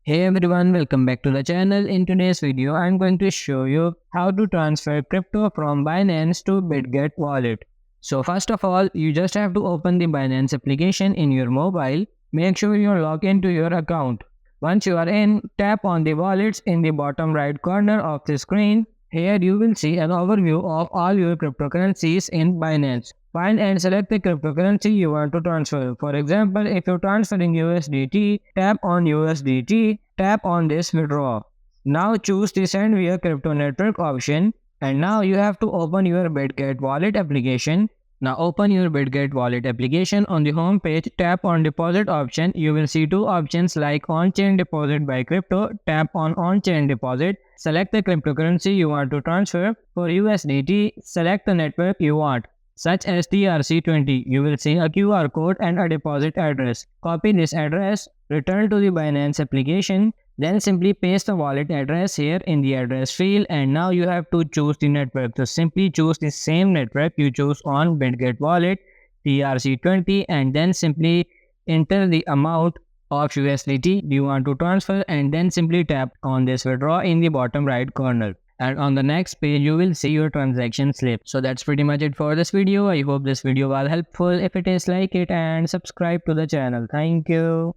Hey everyone, welcome back to the channel. In today's video, I'm going to show you how to transfer crypto from Binance to Bitget Wallet. So first of all, you just have to open the Binance application in your mobile. Make sure you log into your account. Once you are in, tap on the wallets in the bottom right corner of the screen. Here you will see an overview of all your cryptocurrencies in Binance. Find and select the cryptocurrency you want to transfer. For example, if you're transferring USDT, tap on USDT, tap on this withdraw. Now choose the send via crypto network option, and now you have to open your Bitget Wallet application. Now open your Bitget Wallet application. On the home page, tap on deposit option. You will see two options like on-chain deposit by crypto. Tap on on-chain deposit. Select the cryptocurrency you want to transfer. For USDT, select the network you want, such as TRC20. You will see a QR code and a deposit address. Copy this address, return to the Binance application, then simply paste the wallet address here in the address field, and now you have to choose the network. So simply choose the same network you chose on Bitget Wallet, TRC20, and then simply enter the amount of USDT you want to transfer, and then simply tap on this withdraw in the bottom right corner. And on the next page you will see your transaction slip. So that's pretty much it for this video. I hope this video was helpful. If it is, like it and subscribe to the channel. Thank you.